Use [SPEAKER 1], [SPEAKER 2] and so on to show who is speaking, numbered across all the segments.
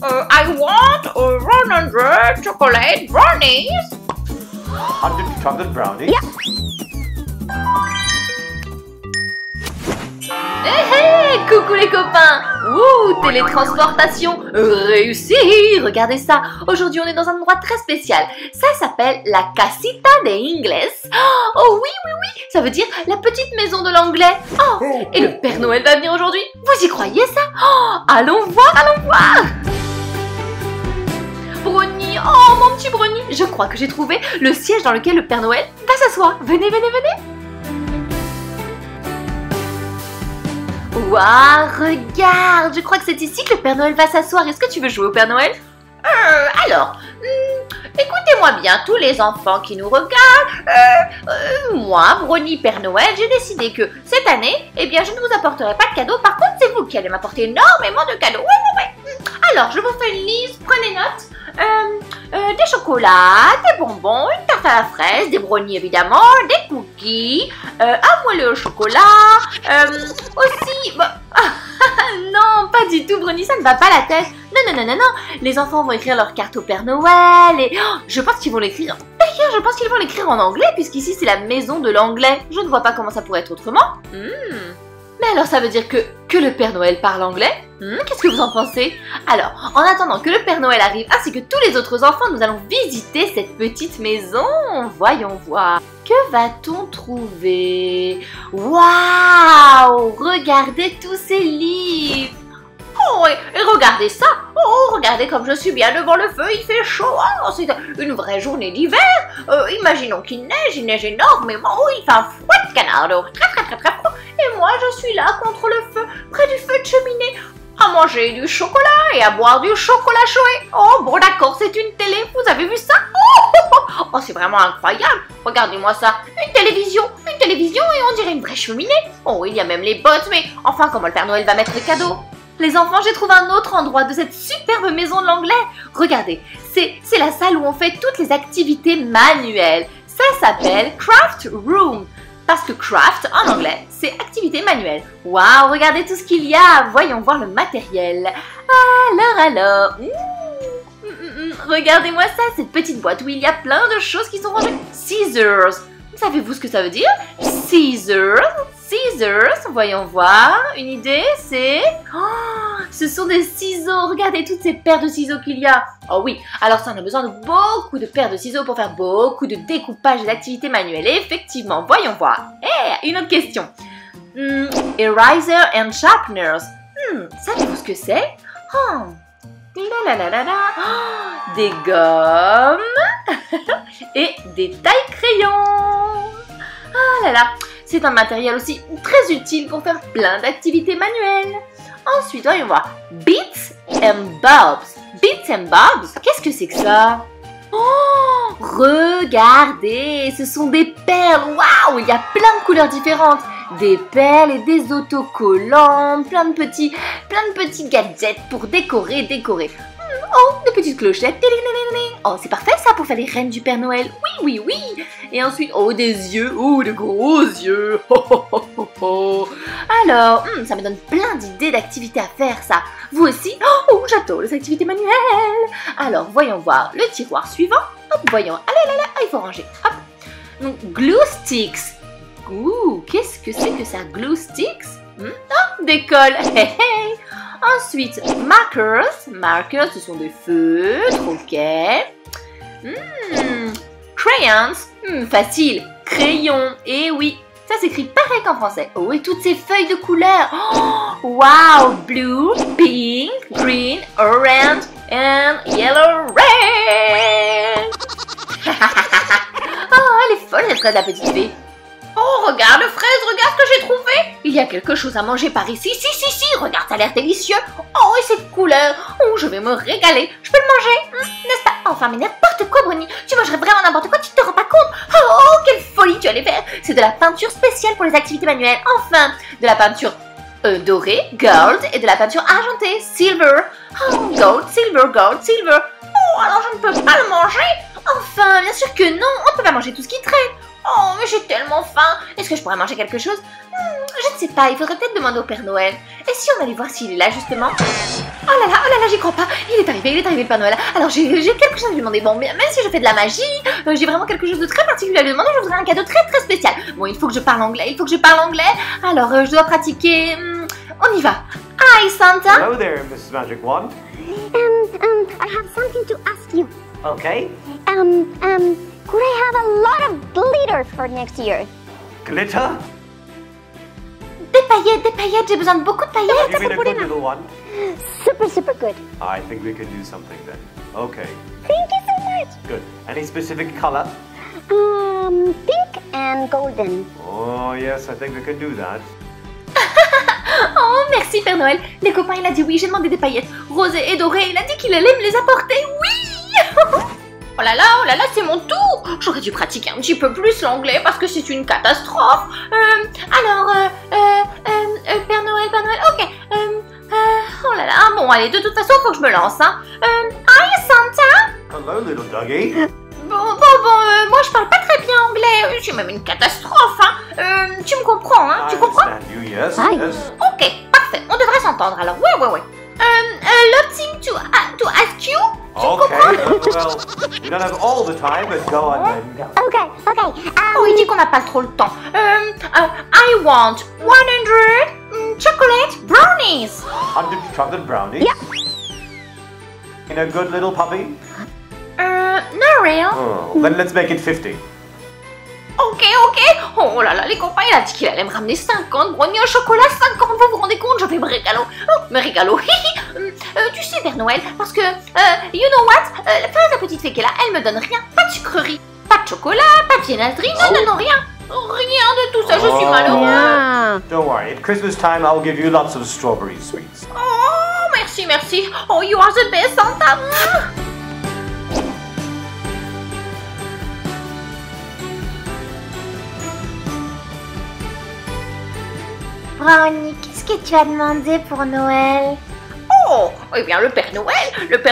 [SPEAKER 1] I want 100 chocolate brownies.
[SPEAKER 2] 100 chocolate brownies?
[SPEAKER 3] Hey, coucou les copains! Ouh, télétransportation réussie! Regardez ça! Aujourd'hui, on est dans un endroit très spécial. Ça s'appelle la Casita de Inglés. Oh oui, oui, oui! Ça veut dire la petite maison de l'anglais. Oh! Et le Père Noël va venir aujourd'hui. Vous y croyez ça? Oh! Allons voir, allons voir! Brownie, oh mon petit Brownie! Je crois que j'ai trouvé le siège dans lequel le Père Noël va s'asseoir. Venez, venez, venez! Waouh, regarde, je crois que c'est ici que le Père Noël va s'asseoir. Est-ce que tu veux jouer au Père Noël?
[SPEAKER 1] Alors, écoutez-moi bien, tous les enfants qui nous regardent. Moi, Brownie Père Noël, j'ai décidé que cette année, eh bien, je ne vous apporterai pas de cadeaux. Par contre, c'est vous qui allez m'apporter énormément de cadeaux. Ouais. Alors, je vous fais une liste, prenez note. Des chocolats, des bonbons, une tarte à la fraise, des brownies évidemment, des cookies, un moelleux au chocolat, aussi...
[SPEAKER 3] Non, pas du tout, Brownie, ça ne va pas la tête. Non. Les enfants vont écrire leur carte au Père Noël et je pense qu'ils vont l'écrire. D'ailleurs, je pense qu'ils vont l'écrire en anglais puisqu'ici c'est la maison de l'anglais. Je ne vois pas comment ça pourrait être autrement. Mais alors ça veut dire que le Père Noël parle anglais? Qu'est-ce que vous en pensez? Alors, en attendant que le Père Noël arrive ainsi que tous les autres enfants, nous allons visiter cette petite maison. Voyons voir. Que va-t-on trouver? Waouh! Regardez tous ces livres!
[SPEAKER 1] Oh, et regardez ça! Oh, regardez comme je suis bien devant le feu, il fait chaud! Oh, c'est une vraie journée d'hiver! Imaginons qu'il neige énormément! Oh, il fait un fouet de canard, très froid! Et moi, je suis là contre le feu, près du feu de cheminée, à manger du chocolat et à boire du chocolat chaud! Oh, bon d'accord, c'est une télé, vous avez vu ça? Oh, c'est vraiment incroyable! Regardez-moi ça! Une télévision et on dirait une vraie cheminée! Oh, il y a même les bottes, mais enfin, comment le Père Noël va mettre les cadeaux?
[SPEAKER 3] Les enfants, j'ai trouvé un autre endroit de cette superbe maison de l'anglais. Regardez, c'est la salle où on fait toutes les activités manuelles. Ça s'appelle Craft Room. Parce que craft, en anglais, c'est activité manuelle. Waouh, regardez tout ce qu'il y a. Voyons voir le matériel. Alors. Regardez-moi ça, cette petite boîte où il y a plein de choses qui sont rangées. Scissors. Savez-vous ce que ça veut dire? Scissors. Voyons voir. Une idée, c'est... Oh, ce sont des ciseaux. Regardez toutes ces paires de ciseaux qu'il y a. Oh oui, alors ça, on a besoin de beaucoup de paires de ciseaux pour faire beaucoup de découpage et d'activités manuelles. Effectivement, voyons voir. Une autre question. Eraser and sharpeners. Savez-vous ce que c'est? Des gommes et des tailles-crayons. Ah là là. C'est un matériel aussi très utile pour faire plein d'activités manuelles. Ensuite, voyons voir. Bits and Bobs. Bits and Bobs, qu'est-ce que c'est que ça? Oh, regardez, ce sont des perles. Waouh, il y a plein de couleurs différentes. Des perles et des autocollants, plein de petits gadgets pour décorer. Oh, des petites clochettes. Oh, c'est parfait ça pour faire les reines du Père Noël. Oui. Et ensuite, oh, des yeux. Oh, de gros yeux. Alors, ça me donne plein d'idées d'activités à faire ça. Vous aussi? Oh, j'adore les activités manuelles. Alors, voyons voir le tiroir suivant. Hop, voyons. Allez, il faut ranger. Hop. Donc, glue sticks. Ouh, qu'est-ce que c'est que ça, glue sticks? Des cols. Hey. Ensuite, markers, ce sont des feutres, ok. Crayons, facile, crayon, et oui, ça s'écrit pareil qu'en français. Oh, et toutes ces feuilles de couleurs. Oh, wow, blue, pink, green, orange, and yellow, red. Oh, elle est folle, cette fraise, la petite fée.
[SPEAKER 1] Oh, regarde, fraise, regarde ce que j'ai trouvé!
[SPEAKER 3] Il y a quelque chose à manger par ici.
[SPEAKER 1] Si, regarde, ça a l'air délicieux! Oh, et cette couleur! Oh, je vais me régaler! Je peux le manger? N'est-ce pas? Enfin, mais n'importe quoi, Brownie! Tu mangerais vraiment n'importe quoi, tu te rends pas compte? Oh, quelle folie tu allais faire! C'est de la peinture spéciale pour les activités manuelles. Enfin, de la peinture dorée, gold, et de la peinture argentée, silver. Oh, gold, silver. Oh, alors je ne peux pas le manger? Enfin, bien sûr que non, on ne peut pas manger tout ce qui traîne. Oh, mais j'ai tellement faim. Est-ce que je pourrais manger quelque chose? Je ne sais pas, il faudrait peut-être demander au Père Noël. Et si on allait voir s'il est là, justement?
[SPEAKER 3] oh là là, j'y crois pas. Il est arrivé le Père Noël. Alors j'ai quelque chose à lui demander. Bon, même si je fais de la magie, j'ai vraiment quelque chose de très particulier à lui demander. Je voudrais un cadeau très très spécial. Bon, il faut que je parle anglais, Alors je dois pratiquer. On y va. Hi Santa.
[SPEAKER 2] Hello there, Mrs. Magic Wand.
[SPEAKER 4] I have something to ask you.
[SPEAKER 2] Okay.
[SPEAKER 4] Could I have a lot of glitter for next year?
[SPEAKER 2] Glitter?
[SPEAKER 3] Des paillettes, j'ai besoin de beaucoup de paillettes.
[SPEAKER 2] You mean a good little one?
[SPEAKER 4] Super good.
[SPEAKER 2] I think we can do something then. Okay.
[SPEAKER 4] Thank you so much.
[SPEAKER 2] Good. Any specific color?
[SPEAKER 4] Pink and golden.
[SPEAKER 2] Oh, yes, I think we can do that.
[SPEAKER 3] Oh, merci Père Noël. Les copains, il a dit oui, j'ai demandé des paillettes rosées et dorées. Il a dit qu'il allait me les apporter. Oui. Oh là là, c'est mon tour. J'aurais dû pratiquer un petit peu plus l'anglais parce que c'est une catastrophe. Père Noël, ok. Oh là là, bon, allez, de toute façon, faut que je me lance, hein. Hi Santa.
[SPEAKER 2] Hello, little doggy.
[SPEAKER 3] Bon, moi je parle pas très bien anglais. C'est même une catastrophe, hein. Tu me comprends, hein. Tu
[SPEAKER 2] I
[SPEAKER 3] comprends?
[SPEAKER 2] understand you, yes,
[SPEAKER 4] Hi.
[SPEAKER 2] yes.
[SPEAKER 3] Ok, parfait. On devrait s'entendre alors. Ouais. Loving to ask you.
[SPEAKER 2] Okay, well, we don't have all the time, but go on then.
[SPEAKER 4] Okay.
[SPEAKER 3] Oh, il dit qu'on n'a pas trop le temps. I want 100 chocolate brownies.
[SPEAKER 2] 100 chocolate brownies?
[SPEAKER 4] Yeah.
[SPEAKER 2] In a good little puppy?
[SPEAKER 3] No real.
[SPEAKER 2] Oh, then let's make it 50.
[SPEAKER 3] Ok. Oh là là, les copains, il a dit qu'il allait me ramener 50 brownies au chocolat. 50, vous vous rendez compte? Je vais me régalo. Tu sais, Père Noël, parce que, you know what? La petite fée qui est là, elle me donne rien. Pas de sucrerie, pas de chocolat, pas de viennoiserie, non, rien. Rien de tout ça, je suis malheureux.
[SPEAKER 4] Yeah.
[SPEAKER 2] Don't worry, at Christmas time I'll give you lots of strawberry sweets.
[SPEAKER 3] Oh, merci. Oh, you are the best, Santa.
[SPEAKER 4] Brownie, qu'est-ce que tu as demandé pour Noël?
[SPEAKER 3] Oh, eh bien le Père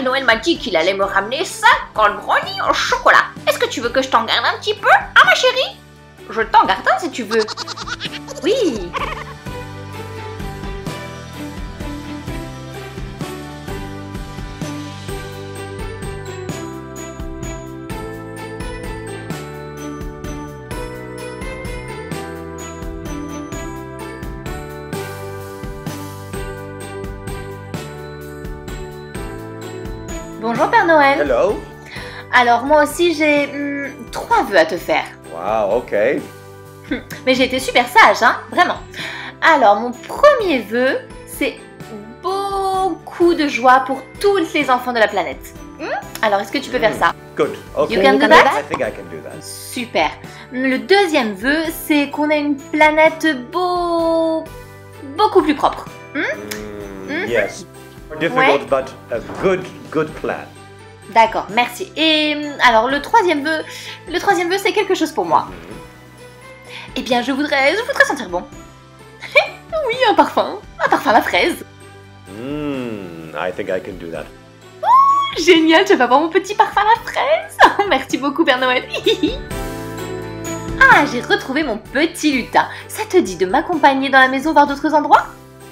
[SPEAKER 3] Noël m'a dit qu'il allait me ramener 50 brownies au chocolat. Est-ce que tu veux que je t'en garde un petit peu, hein ma chérie? Je t'en garde un si tu veux. Oui. Bonjour Père Noël.
[SPEAKER 2] Hello.
[SPEAKER 3] Alors moi aussi j'ai 3 vœux à te faire.
[SPEAKER 2] Wow, okay.
[SPEAKER 3] Mais j'ai été super sage, hein, vraiment. Alors mon premier vœu, c'est beaucoup de joie pour tous les enfants de la planète. Alors est-ce que tu peux faire ça?
[SPEAKER 2] Good. Okay.
[SPEAKER 3] You can do that?
[SPEAKER 2] I think I can do that.
[SPEAKER 3] Super. Le deuxième vœu, c'est qu'on ait une planète beaucoup plus propre.
[SPEAKER 2] Yes. Difficult, but a good plan.
[SPEAKER 3] D'accord, merci. Et alors le troisième vœu, c'est quelque chose pour moi. Eh bien, je voudrais sentir bon. Oui, un parfum à fraise.
[SPEAKER 2] I think I can do that.
[SPEAKER 3] Génial, tu vas voir mon petit parfum à la fraise. Merci beaucoup, Père Noël. Ah, j'ai retrouvé mon petit lutin. Ça te dit de m'accompagner dans la maison voir d'autres endroits?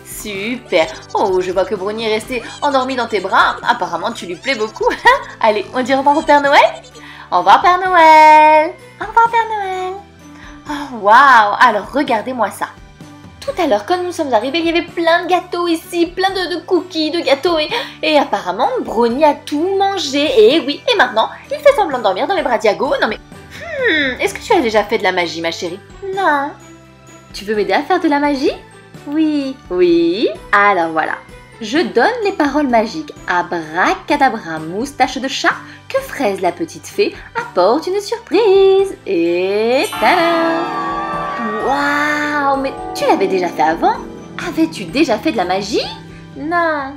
[SPEAKER 3] Super. Oh, je vois que Brownie est resté endormi dans tes bras. Apparemment, tu lui plais beaucoup. Allez, on dit au revoir au Père Noël? Au revoir, Père Noël. Au revoir, Père Noël. Oh, waouh. Alors, regardez-moi ça. Tout à l'heure, quand nous sommes arrivés, il y avait plein de gâteaux ici, plein de cookies, de gâteaux. Et apparemment, Brownie a tout mangé. Et oui, et maintenant, il fait semblant de dormir dans les bras d'Iago. Non mais... est-ce que tu as déjà fait de la magie, ma chérie? Non. Tu veux m'aider à faire de la magie? Oui. Alors voilà. Je donne les paroles magiques. Abracadabra, moustache de chat, que Fraise la petite fée apporte une surprise. Et tada! Waouh, mais tu l'avais déjà fait avant? Avais-tu déjà fait de la magie? Non.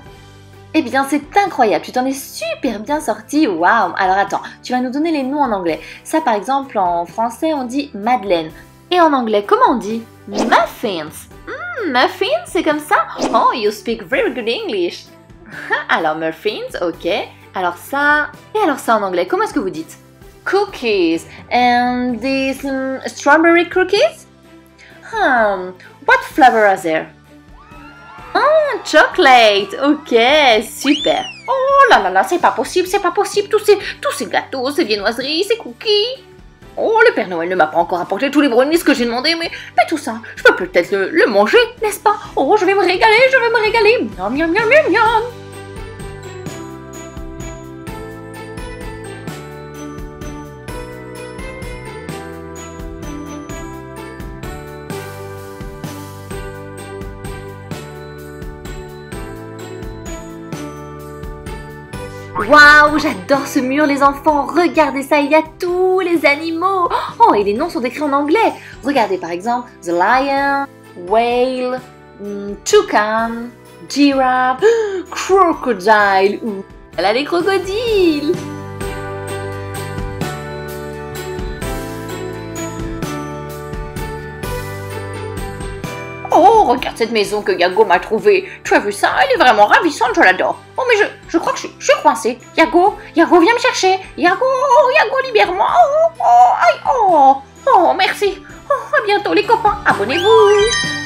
[SPEAKER 3] Eh bien, c'est incroyable, tu t'en es super bien sorti. Waouh. Alors attends, tu vas nous donner les noms en anglais. Ça, par exemple, en français, on dit Madeleine. Et en anglais, comment on dit? Muffins. Muffins, c'est comme ça? Oh, you speak very good English. Alors, muffins, ok. Alors ça en anglais, comment est-ce que vous dites? Cookies. And these strawberry cookies? What flavor are there? Chocolate, ok, super. Oh là là là, c'est pas possible, tous ces gâteaux, ces viennoiseries, ces cookies. Oh, le Père Noël ne m'a pas encore apporté tous les brownies que j'ai demandé, mais tout ça, je peux peut-être le manger, n'est-ce pas? Oh, je vais me régaler. Miam, miam, miam, miam, miam. Waouh, j'adore ce mur les enfants, regardez ça, il y a tous les animaux. Oh, et les noms sont écrits en anglais. Regardez par exemple, the lion, whale, toucan, giraffe, crocodile, ou là les crocodiles. Oh, regarde cette maison que Yago m'a trouvée. Tu as vu ça? Elle est vraiment ravissante, je l'adore. Oh, mais je crois que je suis coincée. Yago, viens me chercher. Yago, libère-moi. Oh, aïe, oh, merci. Oh, à bientôt les copains. Abonnez-vous.